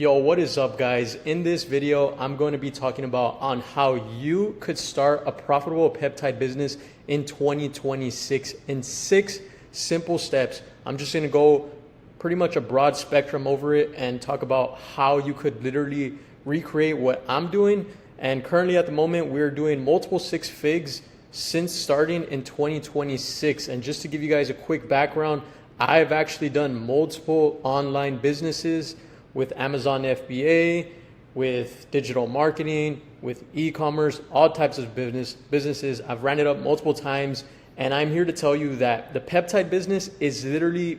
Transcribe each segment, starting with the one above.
Yo, what is up guys? In this video, I'm going to be talking about on how you could start a profitable peptide business in 2026 in 6 simple steps. I'm just going to go pretty much a broad spectrum over it and talk about how you could literally recreate what I'm doing. And currently at the moment, we're doing multiple 6 figs since starting in 2026. And just to give you guys a quick background, I've actually done multiple online businesses with Amazon FBA, with digital marketing, with e-commerce, all types of businesses. I've ran it up multiple times, and I'm here to tell you that the peptide business is literally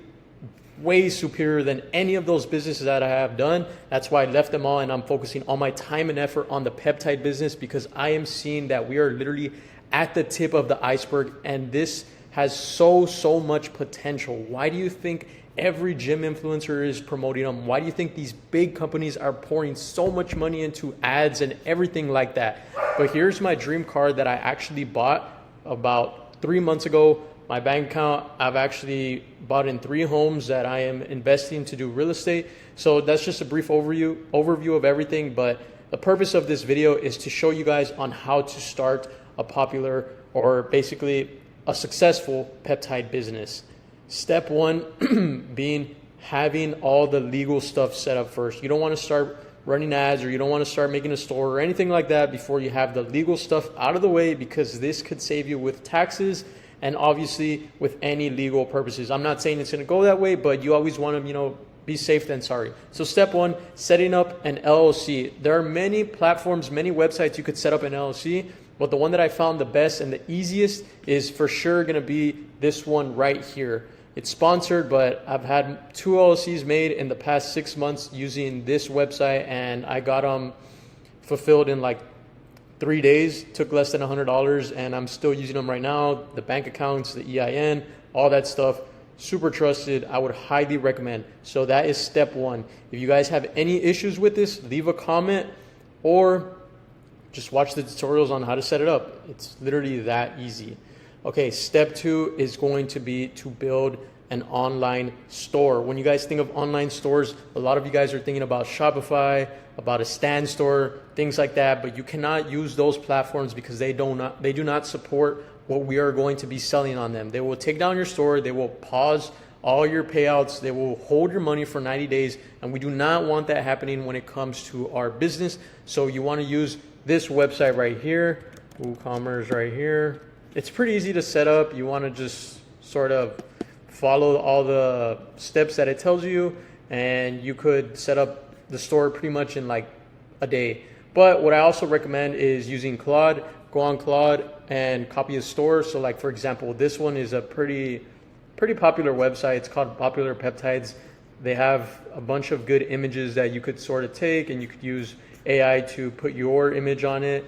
way superior than any of those businesses that I have done. That's why I left them all, and I'm focusing all my time and effort on the peptide business because I am seeing that we are literally at the tip of the iceberg, and this has so much potential. Why do you think every gym influencer is promoting them? Why do you think these big companies are pouring so much money into ads and everything like that? But here's my dream car that I actually bought about 3 months ago. My bank account, I've actually bought in 3 homes that I am investing to do real estate. So that's just a brief overview of everything. But the purpose of this video is to show you guys on how to start a popular, or basically a successful peptide business. Step 1 being having all the legal stuff set up first. You don't want to start running ads, or you don't want to start making a store or anything like that before you have the legal stuff out of the way, because this could save you with taxes and obviously with any legal purposes. I'm not saying it's going to go that way, but you always want to, be safe than sorry. So step 1, setting up an LLC. There are many platforms, many websites you could set up an LLC, but the one that I found the best and the easiest is for sure going to be this one right here. It's sponsored, but I've had 2 LLCs made in the past 6 months using this website, and I got them fulfilled in like 3 days. Took less than $100, and I'm still using them right now. The bank accounts, the EIN, all that stuff, super trusted. I would highly recommend. So that is step 1. If you guys have any issues with this, leave a comment or just watch the tutorials on how to set it up. It's literally that easy. Okay, step 2 is going to be to build an online store. When you guys think of online stores, a lot of you guys are thinking about Shopify, about a stand store, things like that, but you cannot use those platforms because they do not support what we are going to be selling on them. They will take down your store, they will pause all your payouts, they will hold your money for 90 days, and we do not want that happening when it comes to our business. So you want to use this website right here, WooCommerce right here. It's pretty easy to set up. You want to just sort of follow all the steps that it tells you, and you could set up the store pretty much in like a day. But what I also recommend is using Claude. Go on Claude and copy a store. So like, for example, this one is a pretty popular website. It's called Popular Peptides. They have a bunch of good images that you could sort of take, and you could use AI to put your image on it.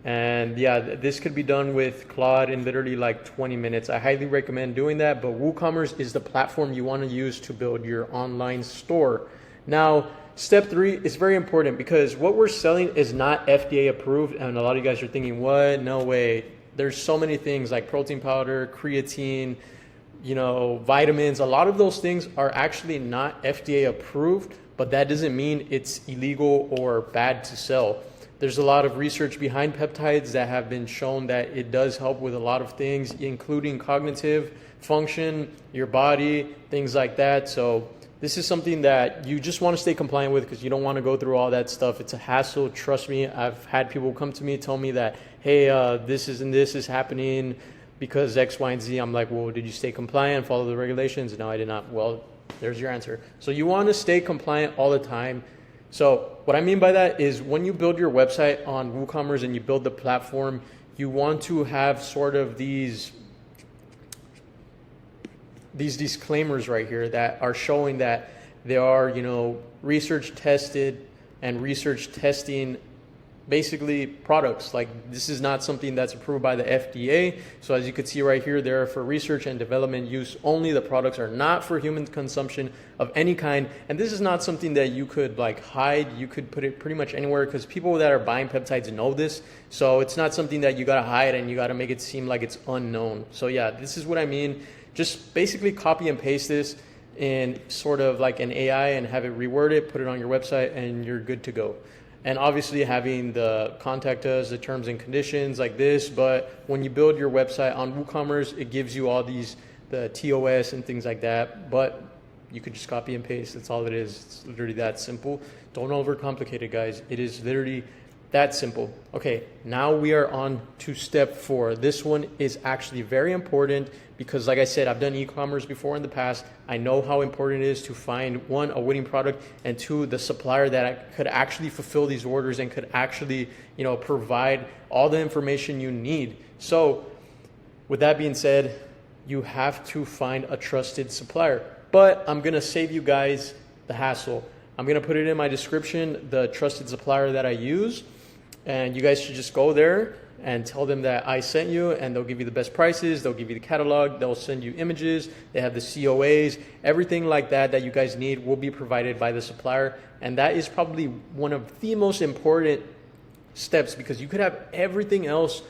And yeah, this could be done with Claude in literally like 20 minutes. I highly recommend doing that, but WooCommerce is the platform you want to use to build your online store. Now, step 3 is very important because what we're selling is not FDA approved. And a lot of you guys are thinking, what? No way. There's so many things like protein powder, creatine, vitamins. A lot of those things are actually not FDA approved, but that doesn't mean it's illegal or bad to sell. There's a lot of research behind peptides that have been shown that it does help with a lot of things, including cognitive function, your body, things like that. So this is something that you just want to stay compliant with because you don't want to go through all that stuff. It's a hassle. Trust me. I've had people come to me, tell me that, hey, this is happening because X, Y, and Z. I'm like, well, did you stay compliant, follow the regulations? No, I did not. Well, there's your answer. So you want to stay compliant all the time. So what I mean by that is when you build your website on WooCommerce and you build the platform, you want to have sort of these disclaimers right here that are showing that they are, research tested and research testing basically products. Like, this is not something that's approved by the FDA. So as you can see right here, they're for research and development use only. The products are not for human consumption of any kind. And this is not something that you could like hide. You could put it pretty much anywhere because people that are buying peptides know this. So it's not something that you got to hide and you got to make it seem like it's unknown. So yeah, this is what I mean. Just basically copy and paste this. in sort of like an AI and have it reword it, put it on your website, and you're good to go. And obviously having the contact us, the terms and conditions like this, but when you build your website on WooCommerce, it gives you all these, the TOS and things like that, but you could just copy and paste. That's all it is. It's literally that simple. Don't overcomplicate it, guys. It is literally that simple. Okay, now we are on to step 4. This one is actually very important because, like I said, I've done e-commerce before in the past. I know how important it is to find, 1, a winning product, and 2, the supplier that could actually fulfill these orders and could actually, provide all the information you need. So with that being said, you have to find a trusted supplier. But I'm gonna save you guys the hassle. I'm gonna put it in my description, the trusted supplier that I use, and you guys should just go there and tell them that I sent you, and they'll give you the best prices, they'll give you the catalog, they'll send you images, they have the COAs, everything like that you guys need will be provided by the supplier. And that is probably one of the most important steps, because you could have everything else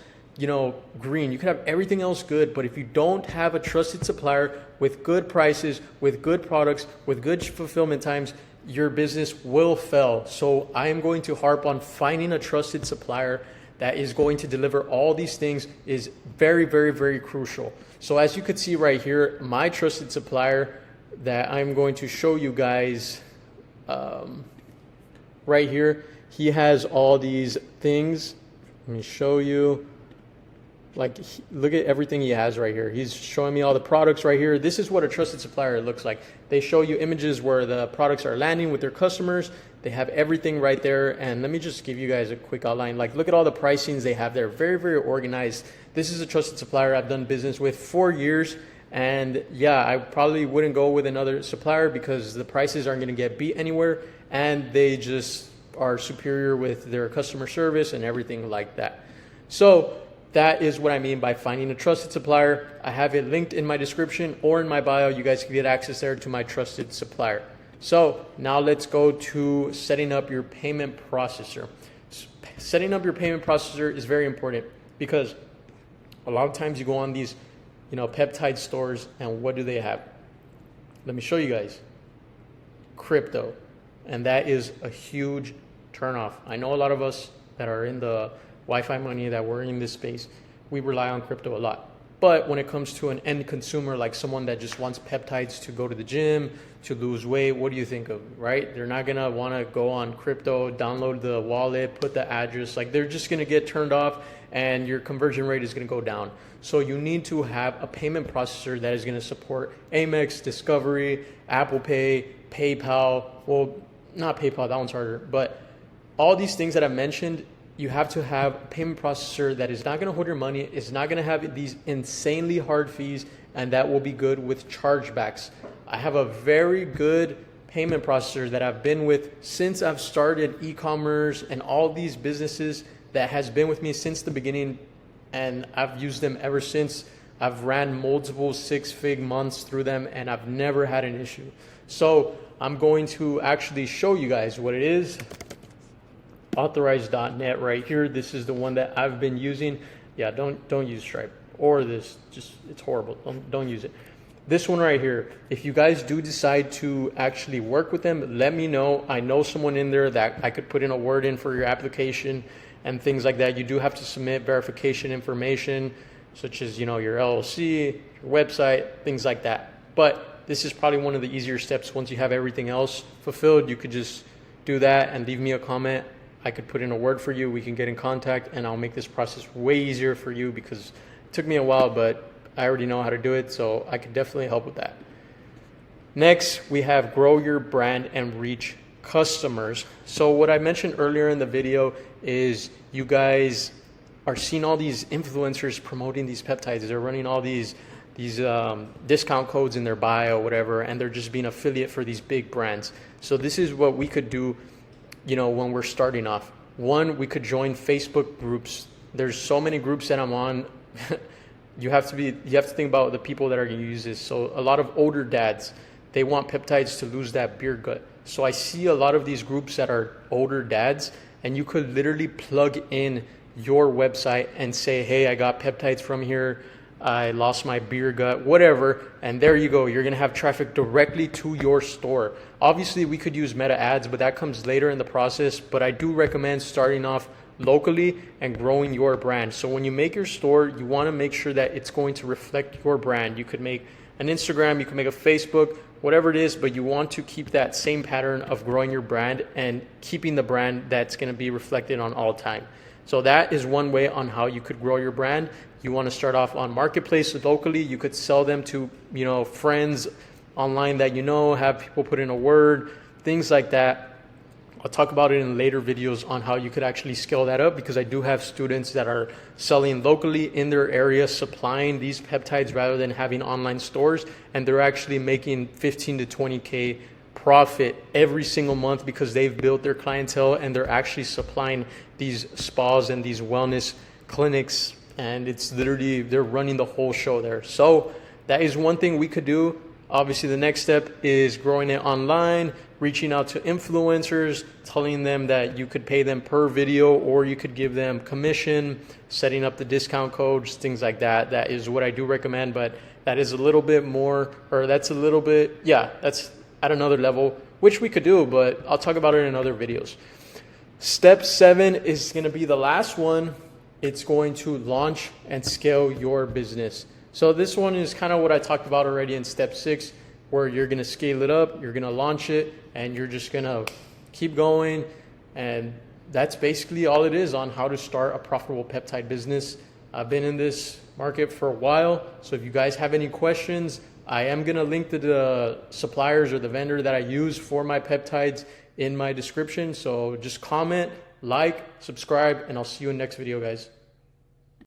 green, you could have everything else good, but if you don't have a trusted supplier with good prices, with good products, with good fulfillment times, your business will fail. So I am going to harp on finding a trusted supplier that is going to deliver all these things is very, very, very crucial. So as you could see right here, my trusted supplier that I'm going to show you guys right here, he has all these things. Let me show you. Like, look at everything he has right here. He's showing me all the products right here. This is what a trusted supplier looks like. They show you images where the products are landing with their customers. They have everything right there. And let me just give you guys a quick outline. Like, look at all the pricings they have there. Very, very organized. This is a trusted supplier I've done business with 4 years. And yeah, I probably wouldn't go with another supplier because the prices aren't going to get beat anywhere. And they just are superior with their customer service and everything like that. So that is what I mean by finding a trusted supplier. I have it linked in my description or in my bio. You guys can get access there to my trusted supplier. So now let's go to setting up your payment processor. Setting up your payment processor is very important because a lot of times you go on these, peptide stores, and what do they have? Let me show you guys. Crypto. And that is a huge turnoff. I know a lot of us that are in the Wi-Fi money, that we're in this space, we rely on crypto a lot. But when it comes to an end consumer, like someone that just wants peptides to go to the gym, to lose weight, what do you think of, right? They're not gonna wanna go on crypto, download the wallet, put the address, like they're just gonna get turned off and your conversion rate is gonna go down. So you need to have a payment processor that is gonna support Amex, Discovery, Apple Pay, PayPal, well, not PayPal, that one's harder, but all these things that I mentioned, you have to have a payment processor that is not going to hold your money, is not going to have these insanely hard fees, and that will be good with chargebacks. I have a very good payment processor that I've been with since I've started e-commerce and all these businesses that has been with me since the beginning, and I've used them ever since. I've ran multiple 6-figure months through them, and I've never had an issue. So I'm going to actually show you guys what it is. Authorized.net right here. This is the one that I've been using. Yeah, don't use Stripe or this. Just, it's horrible. Don't use it. This one right here. If you guys do decide to actually work with them, let me know. I know someone in there that I could put in a word in for your application and things like that. You do have to submit verification information, such as your LLC, your website, things like that. But this is probably one of the easier steps. Once you have everything else fulfilled, you could just do that and leave me a comment. I could put in a word for you, we can get in contact, and I'll make this process way easier for you because it took me a while, but I already know how to do it, so I could definitely help with that. Next, we have grow your brand and reach customers. So what I mentioned earlier in the video is you guys are seeing all these influencers promoting these peptides. They're running all these discount codes in their bio, whatever, and they're just being affiliate for these big brands. So this is what we could do when we're starting off. One, we could join Facebook groups. There's so many groups that I'm on. You have to think about the people that are going to use this. So a lot of older dads, they want peptides to lose that beer gut. So I see a lot of these groups that are older dads, and you could literally plug in your website and say, hey, I got peptides from here. I lost my beer gut, whatever. And there you go. You're going to have traffic directly to your store. Obviously, we could use meta ads, but that comes later in the process. But I do recommend starting off locally and growing your brand. So when you make your store, you want to make sure that it's going to reflect your brand. You could make an Instagram, you can make a Facebook, whatever it is, but you want to keep that same pattern of growing your brand and keeping the brand that's going to be reflected on all time. So that is one way on how you could grow your brand. You want to start off on marketplace locally. You could sell them to, friends online that have people put in a word, things like that. I'll talk about it in later videos on how you could actually scale that up, because I do have students that are selling locally in their area, supplying these peptides rather than having online stores, and they're actually making 15 to 20K profit every single month because they've built their clientele and they're actually supplying these spas and these wellness clinics, and it's literally, they're running the whole show there. So that is one thing we could do. Obviously, the next step is growing it online, reaching out to influencers, telling them that you could pay them per video or you could give them commission, setting up the discount codes, things like that. That is what I do recommend, but that is a little bit more, or that's a little bit, that's at another level, which we could do, but I'll talk about it in other videos. Step 7 is going to be the last one. It's going to launch and scale your business. So this one is kind of what I talked about already in step 6, where you're going to scale it up, you're going to launch it, and you're just going to keep going. And that's basically all it is on how to start a profitable peptide business. I've been in this market for a while. So if you guys have any questions, I am going to link to the suppliers or the vendor that I use for my peptides in my description. So just comment, like, subscribe, and I'll see you in the next video, guys.